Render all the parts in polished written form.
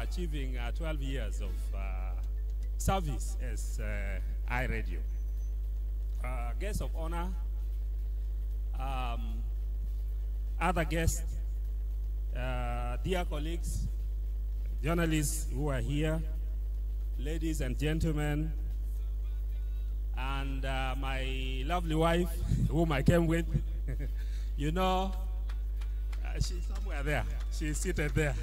achieving 12 years of service as iRadio. Guests of honor, other guests, dear colleagues, journalists who are here, ladies and gentlemen, and my lovely wife, whom I came with. You know, she's somewhere there. She's seated there.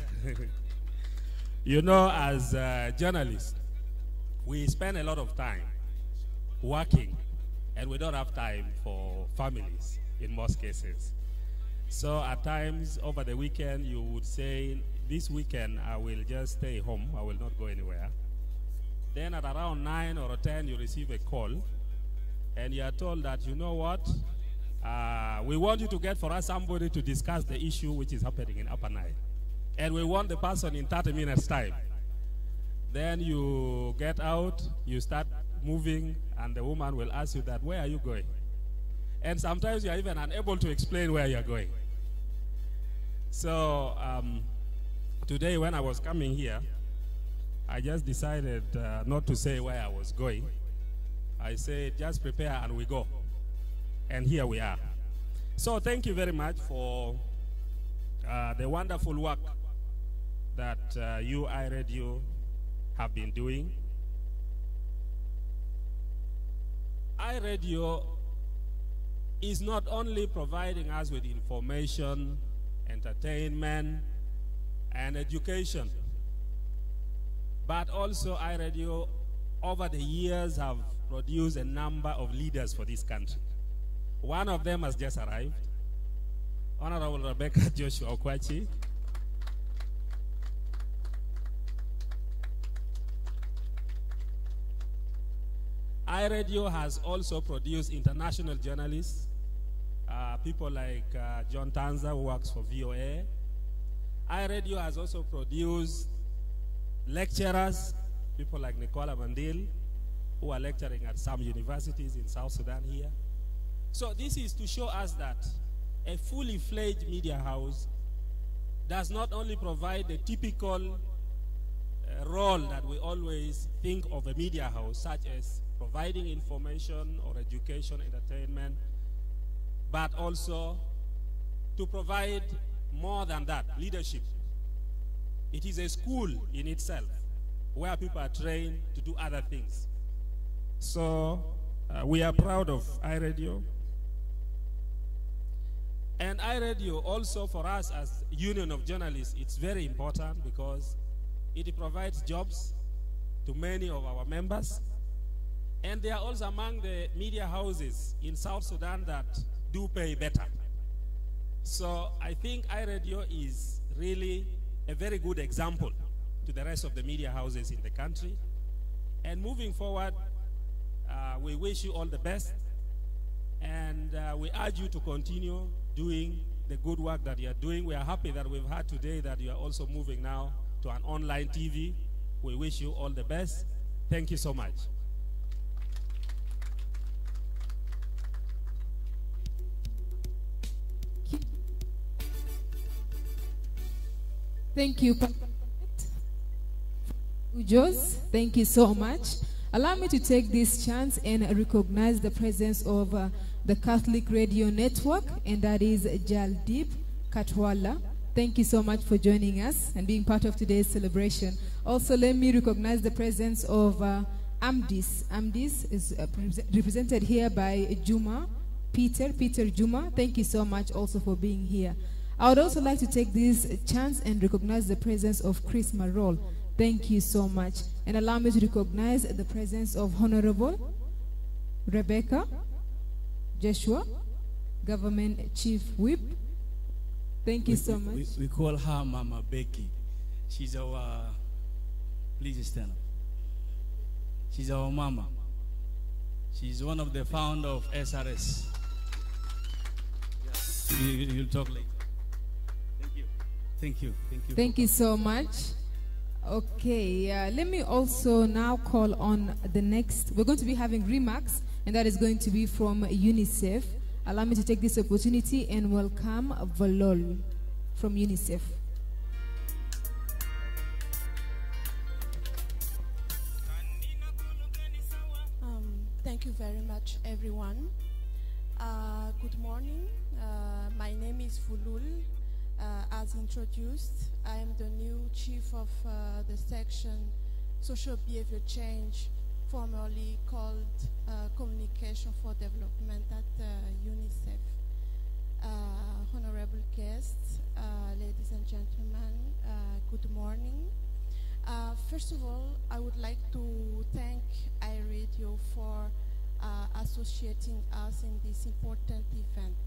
You know, as journalists, we spend a lot of time working, and we don't have time for families in most cases. So at times over the weekend, you would say, this weekend I will just stay home, I will not go anywhere. Then at around 9 or 10, you receive a call, and you are told that, you know what, we want you to get for us somebody to discuss the issue which is happening in Upper Nile. And we want the person in 30 minutes time. Then you get out, you start moving, and the woman will ask you that, where are you going? And sometimes you are even unable to explain where you are going. So today when I was coming here, I just decided not to say where I was going. I said, just prepare and we go. And here we are. So thank you very much for the wonderful work that you, iRadio, have been doing. iRadio is not only providing us with information, entertainment, and education, but also iRadio over the years have produced a number of leaders for this country. One of them has just arrived, Honorable Rebecca Joshua Okwachi. iRadio has also produced international journalists, people like John Tanza, who works for VOA. iRadio has also produced lecturers, people like Nicola Mandil, who are lecturing at some universities in South Sudan here. So this is to show us that a fully fledged media house does not only provide the typical role that we always think of a media house, such as providing information or education, entertainment, but also to provide more than that, leadership. It is a school in itself where people are trained to do other things. So we are proud of iRadio. And iRadio also for us as Union of Journalists, it's very important because it provides jobs to many of our members. And they are also among the media houses in South Sudan that do pay better. So I think iRadio is really a very good example to the rest of the media houses in the country. And moving forward, we wish you all the best. And we urge you to continue doing the good work that you are doing. We are happy that we've heard today that you are also moving now to an online TV. We wish you all the best. Thank you so much. Thank you, Ujoss. Thank you so much. Allow me to take this chance and recognize the presence of the Catholic Radio Network, and that is Jaldeep Katwala. Thank you so much for joining us and being part of today's celebration. Also, let me recognize the presence of AMDIS. AMDIS is represented here by Peter Juma. Thank you so much also for being here. I would also like to take this chance and recognize the presence of Chris Marol. Thank you so much. And allow me to recognize the presence of Honorable Rebecca Joshua, Government Chief Whip. Thank you so much. We call her Mama Becky. She's our, please stand up. She's our mama. She's one of the founder of SRS. You'll talk later. Thank you. Thank you so much. Okay, let me also now call on the next. We're going to be having remarks, and that is going to be from UNICEF. Allow me to take this opportunity and welcome Valol from UNICEF. Thank you very much, everyone. Good morning. My name is Fulul. As introduced, I am the new chief of the section Social Behavior Change, formerly called Communication for Development at UNICEF. Honorable guests, ladies and gentlemen, good morning. First of all, I would like to thank iRadio for associating us in this important event.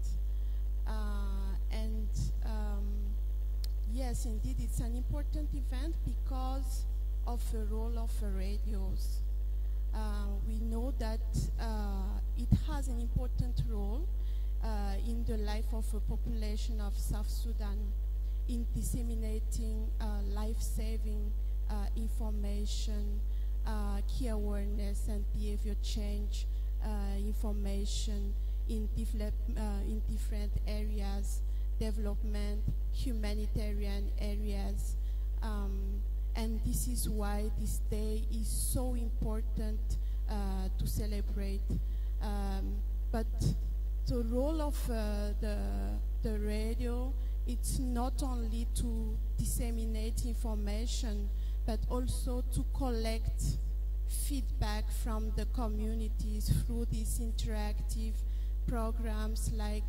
Yes, indeed, it's an important event because of the role of radios. We know that it has an important role in the life of a population of South Sudan in disseminating life-saving information, key awareness and behavior change information in different areas, development, humanitarian areas. And this is why this day is so important to celebrate. But the role of the radio, it's not only to disseminate information, but also to collect feedback from the communities through these interactive programs like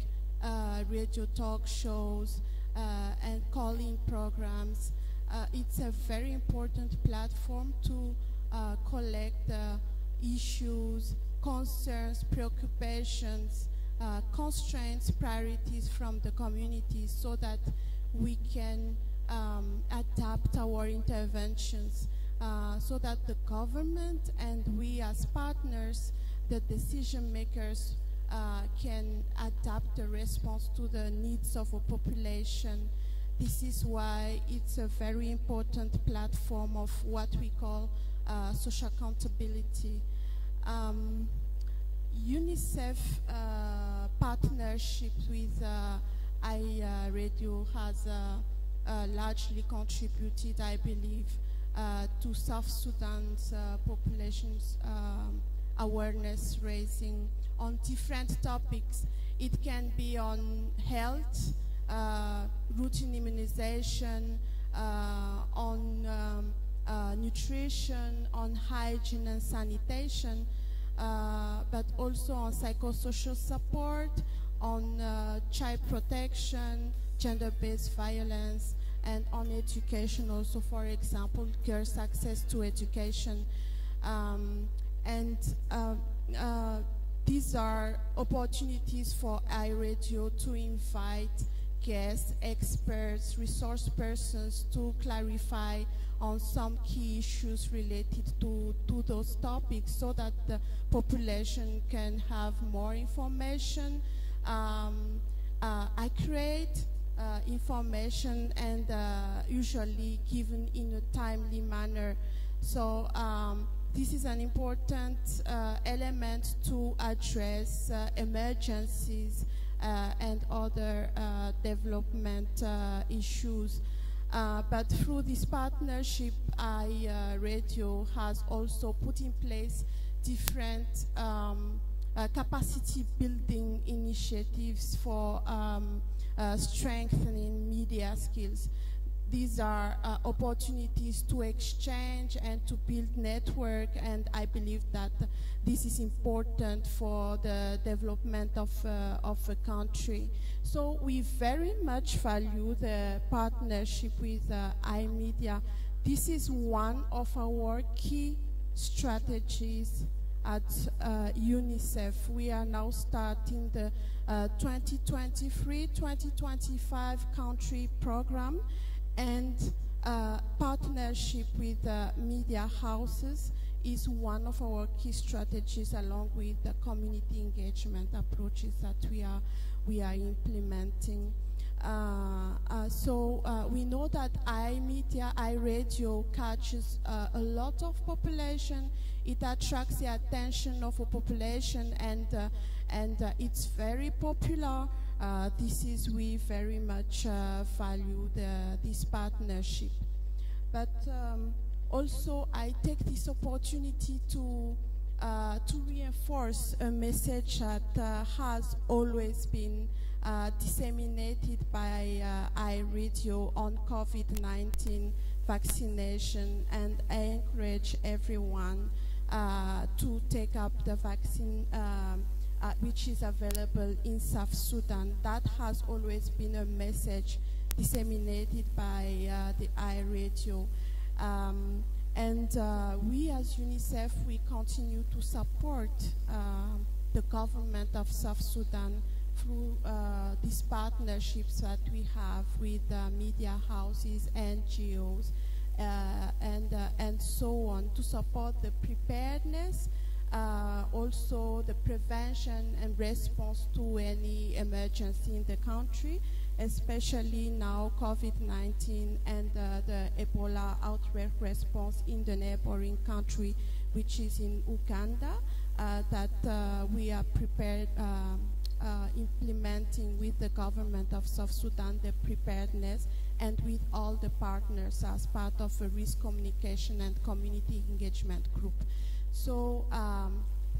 radio talk shows and call-in programs. It's a very important platform to collect issues, concerns, preoccupations, constraints, priorities from the communities so that we can adapt our interventions so that the government and we as partners, the decision makers, can adapt the response to the needs of a population. This is why it's a very important platform of what we call social accountability. UNICEF partnership with iRadio has largely contributed, I believe, to South Sudan's population's awareness raising on different topics. It can be on health, routine immunization, on nutrition, on hygiene and sanitation, but also on psychosocial support, on child protection, gender-based violence, and on education also, for example, girls' access to education. These are opportunities for iRadio to invite guests, experts, resource persons to clarify on some key issues related to those topics so that the population can have more information, accurate information, and usually given in a timely manner. So this is an important element to address emergencies and other development issues. But through this partnership, iRadio has also put in place different capacity building initiatives for strengthening media skills. These are opportunities to exchange and to build network, and I believe that this is important for the development of a country. So we very much value the partnership with iMedia. This is one of our key strategies at UNICEF. We are now starting the 2023-2025 country program, and partnership with media houses is one of our key strategies, along with the community engagement approaches that we are implementing. We know that iMedia, iRadio catches a lot of population. It attracts the attention of a population, and it's very popular. We very much value this partnership. But also, I take this opportunity to to reinforce a message that has always been disseminated by iRadio on COVID-19 vaccination, and I encourage everyone to take up the vaccine which is available in South Sudan. That has always been a message disseminated by the iRadio. And we as UNICEF, we continue to support the government of South Sudan through these partnerships that we have with media houses, NGOs, and so on, to support the preparedness, also the prevention and response to any emergency in the country, especially now COVID-19 and the Ebola outbreak response in the neighboring country, which is in Uganda, that we are prepared implementing with the government of South Sudan the preparedness, and with all the partners as part of a risk communication and community engagement group. So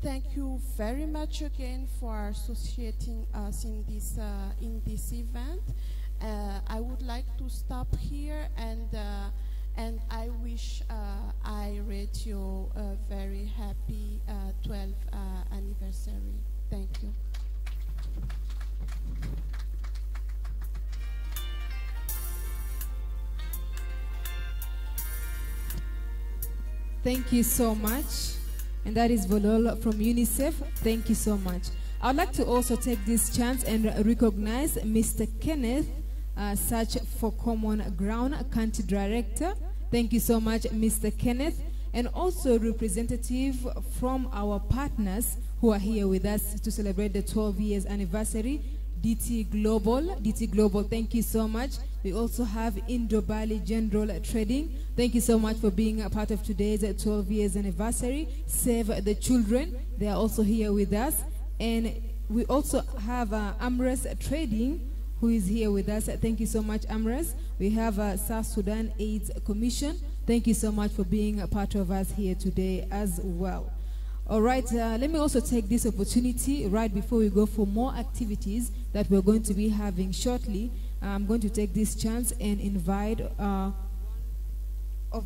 thank you very much again for associating us in this event. I would like to stop here, and I wish iRadio a very happy 12th anniversary. Thank you. Thank you so much. And that is Volol from UNICEF. Thank you so much. I'd like to also take this chance and recognize Mr. Kenneth, Search for Common Ground Country Director. Thank you so much, Mr. Kenneth. And also representative from our partners who are here with us to celebrate the 12 years anniversary. DT Global, thank you so much. We also have Indo-Bali General Trading. Thank you so much for being a part of today's 12 years anniversary. Save the Children, they are also here with us. And we also have Amres Trading, who is here with us. Thank you so much, Amres. We have South Sudan AIDS Commission. Thank you so much for being a part of us here today as well. All right, let me also take this opportunity right before we go for more activities that we're going to be having shortly. I'm going to take this chance and invite of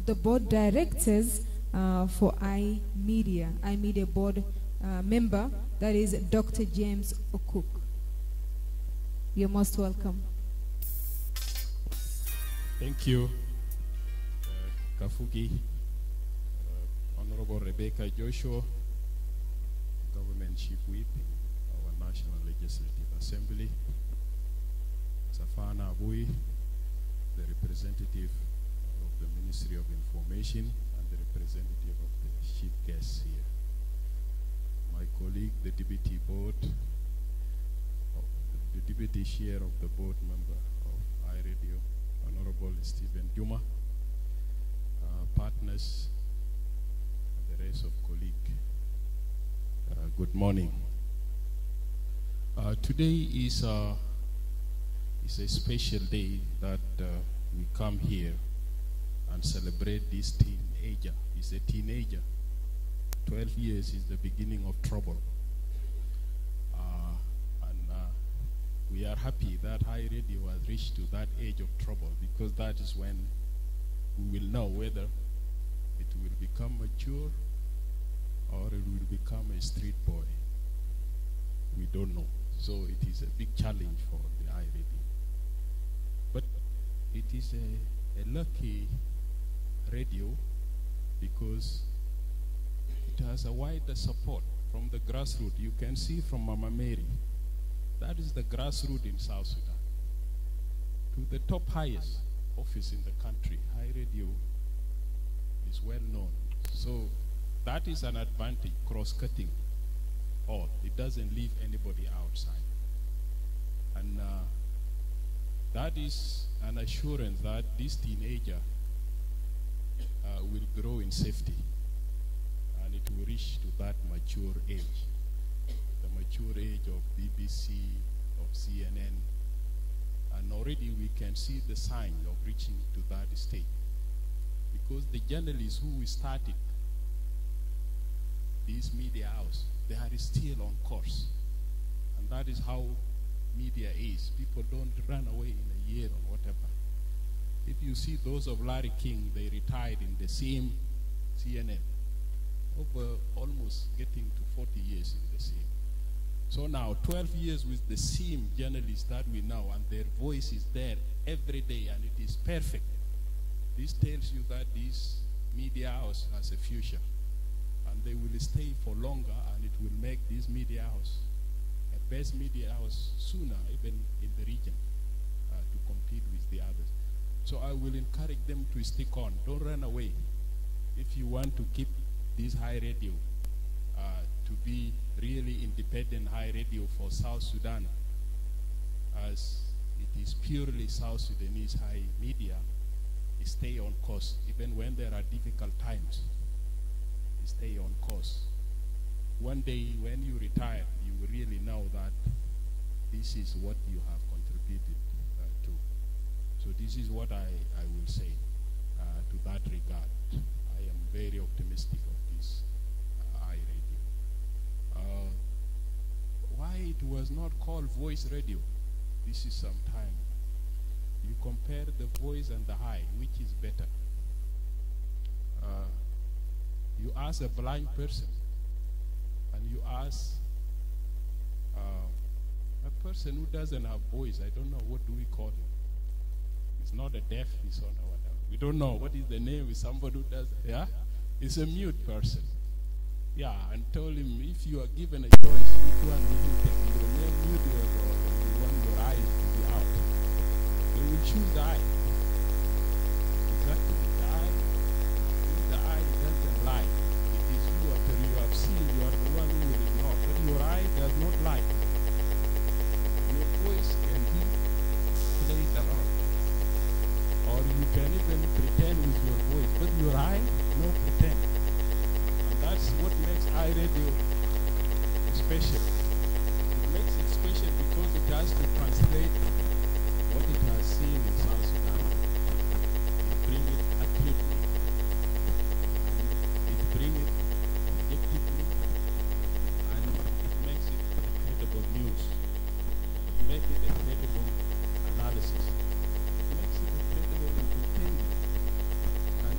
the board directors for iMedia board member, that is Dr. James Okuk. You're most welcome. Thank you, Kafugi, Honorable Rebecca Joshua, Government Chief Whip, our National Legislative Assembly, Safana Abui, the representative of the Ministry of Information, and the representative of the chief guests here. My colleague, the deputy board, the deputy chair of the board member of iRadio, Honorable Stephen Juma, partners, and the rest of colleagues. Good morning. Today is a special day that we come here and celebrate this teenager. He's a teenager. 12 years is the beginning of trouble. We are happy that iRadio has reached to that age of trouble, because that is when we will know whether it will become mature or it will become a street boy. We don't know. So it is a big challenge for the iRadio. But it is a lucky radio because it has a wider support from the grassroots. You can see from Mama Mary, that is the grassroots in South Sudan. To the top highest office in the country, iRadio is well known. So that is an advantage, cross-cutting all. It doesn't leave anybody outside. And that is an assurance that this teenager will grow in safety, and it will reach to that mature age, the mature age of BBC, of CNN, and already we can see the sign of reaching to that stage. Because the journalists who started this media house, they are still on course. And that is how media is. People don't run away in a year or whatever. If you see those of Larry King, they retired in the same CNN, over almost getting to 40 years in the same. So now 12 years with the same journalists that we know, and their voice is there every day, and it is perfect. This tells you that this media house has a future, and they will stay for longer, and it will make this media house a best media house sooner, even in the region, to compete with the others. So I will encourage them to stick on. Don't run away. If you want to keep this high radio to be really independent high radio for South Sudan, as it is purely South Sudanese high media, stay on course. Even when there are difficult times, stay on course. One day when you retire, you will really know that this is what you have contributed to. So this is what I will say to that regard. I am very optimistic of this high radio. Why it was not called voice radio? This is some time. You compare the voice and the high, which is better? You ask a blind person, and you ask a person who doesn't have voice, I don't know, what do we call him? He's not a deaf, he's on our, we don't know what is the name of somebody who does, yeah? He's a mute person. Yeah, and told him, if you are given a choice, which one will you take? You remain mute or you want your eyes to be out? They will choose the eye. Exactly, the eye. If the eye doesn't lie, it is you after you have seen, you are the one who will ignore. But your eye does not lie. Your voice can be played around. Or you can even pretend with your voice, but your eye, no pretend. And that's what makes iRadio special. It makes it special because it has to translate what it has seen in South Sudan. It brings it accurately. And it brings it objectively. And it makes it credible news. It makes it a credible analysis. It makes it a credible entertainment. And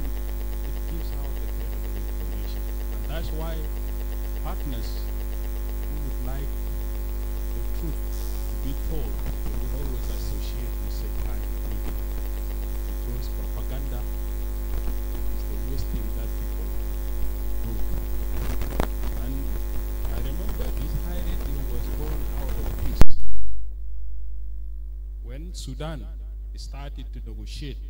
it gives out the credible information. And that's why partners who would like the truth to be told, they will always associate with such kind of media. Because propaganda is the worst thing that people do. And I remember this high radio was born out of peace. When Sudan started to negotiate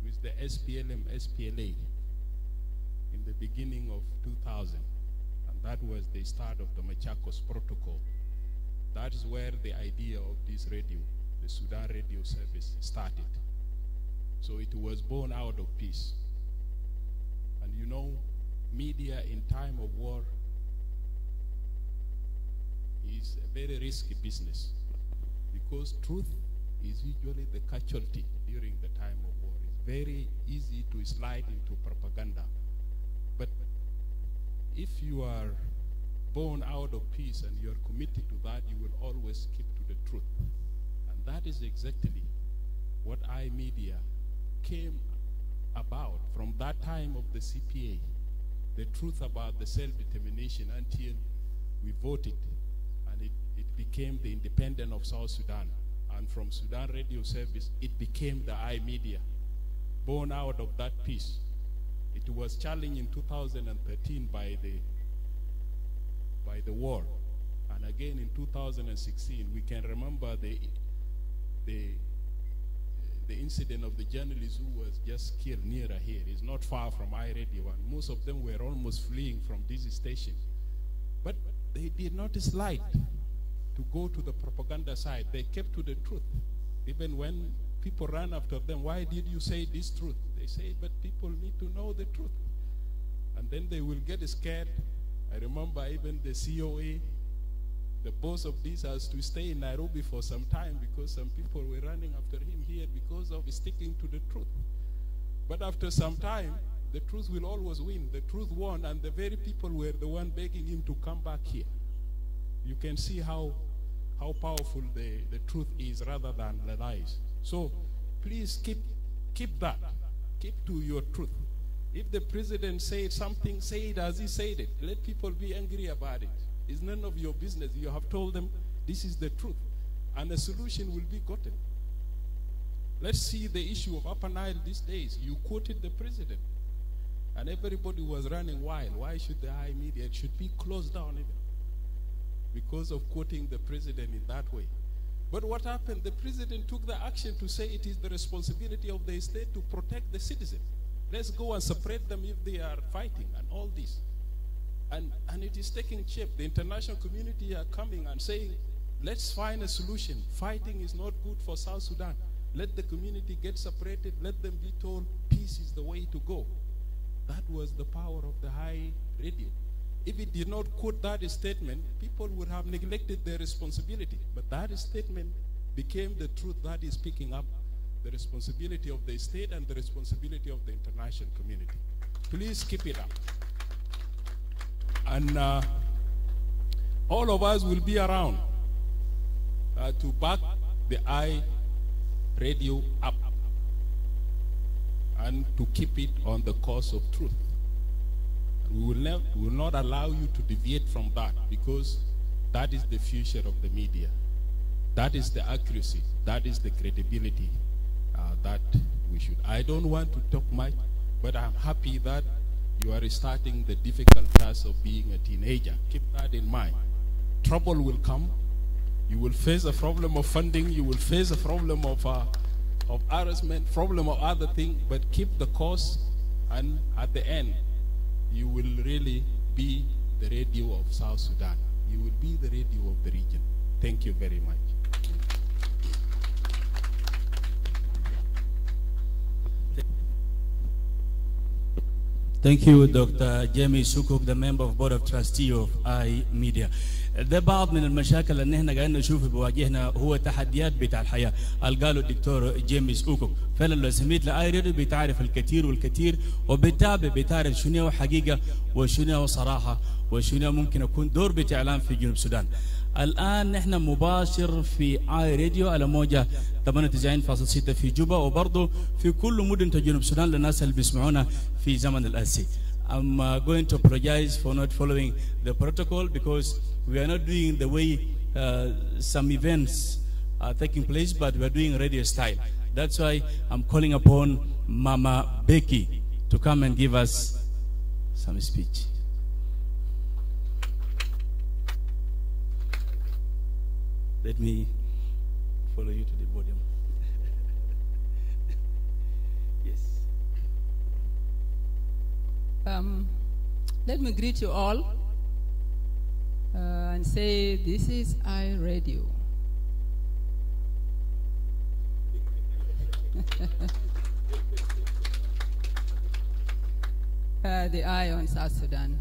with the SPLM, SPLA in the beginning of 2000, and that was the start of the Machakos Protocol. That is where the idea of this radio, the Sudan Radio Service, started. So it was born out of peace. And you know, media in time of war is a very risky business, because truth is usually the casualty during the time of war. It's very easy to slide into propaganda. But if you are born out of peace and you're committed to that, you will always keep to the truth. And that is exactly what iMedia came about from that time of the CPA, the truth about the self-determination, until we voted and it became the independent of South Sudan. And from Sudan Radio Service, it became the iMedia, born out of that peace. It was challenged in 2013 by the war, and again in 2016. We can remember the incident of the journalist who was just killed nearer here. It's not far from iRadio, and most of them were almost fleeing from this station. But they did not slide to go to the propaganda side. They kept to the truth. Even when people ran after them, why did you say this truth? They say, but people need to know the truth. And then they will get scared. I remember even the COA, the boss of this, has to stay in Nairobi for some time because some people were running after him here because of sticking to the truth. But after some time, The truth will always win. The truth won, and the very people were the one begging him to come back here. You can see how powerful the truth is rather than the lies. So please keep that. Keep to your truth. If the president said something, say it as he said it. Let people be angry about it. It's none of your business. You have told them this is the truth, and a solution will be gotten. Let's see the issue of Upper Nile these days. You quoted the president, and everybody was running wild. Why should the high media? It should be closed down even because of quoting the president in that way. But what happened? The president took the action to say it is the responsibility of the state to protect the citizen. Let's go and separate them if they are fighting and all this. And it is taking shape. The international community are coming and saying, let's find a solution. Fighting is not good for South Sudan. Let the community get separated. Let them be told peace is the way to go. That was the power of the high radio. If it did not quote that statement, people would have neglected their responsibility. But that statement became the truth that is picking up the responsibility of the state and the responsibility of the international community. Please keep it up. And all of us will be around to back the I radio up and to keep it on the course of truth. We will not allow you to deviate from that, because that is the future of the media. That is the accuracy. That is the credibility that we should. I don't want to talk much, but I'm happy that you are starting the difficult task of being a teenager. Keep that in mind. Trouble will come. You will face a problem of funding. You will face a problem of harassment, problem of other things, but keep the course, and at the end, you will really be the radio of South Sudan. You will be the radio of the region. Thank you very much. Thank you, Dr. Jamie Sukuk, the member of Board of Trustee of iMedia. ده بعض من المشاكل اللي احنا قاعدين نشوف بواجهنا هو تحديات بتاع الحياه. قالوا الدكتور جيمي سوكوك فعلا لو سميت لاي راديو بتعرف الكثير والكثير وبتتابع بتعرف شنو حقيقه وشنو صراحه وشنو ممكن يكون دور بتاع اعلام في جنوب السودان. الان نحن مباشر في اي راديو على موجه 98.6 في جوبا وبرضه في كل مدن جنوب السودان للناس اللي بيسمعونا في زمن الاسي. I'm going to apologize for not following the protocol because we are not doing the way some events are taking place, but we are doing radio style. That's why I'm calling upon Mama Becky to come and give us some speech. Let me follow you to the podium. Yes. Let me greet you all and say this is iRadio. The eye on South Sudan.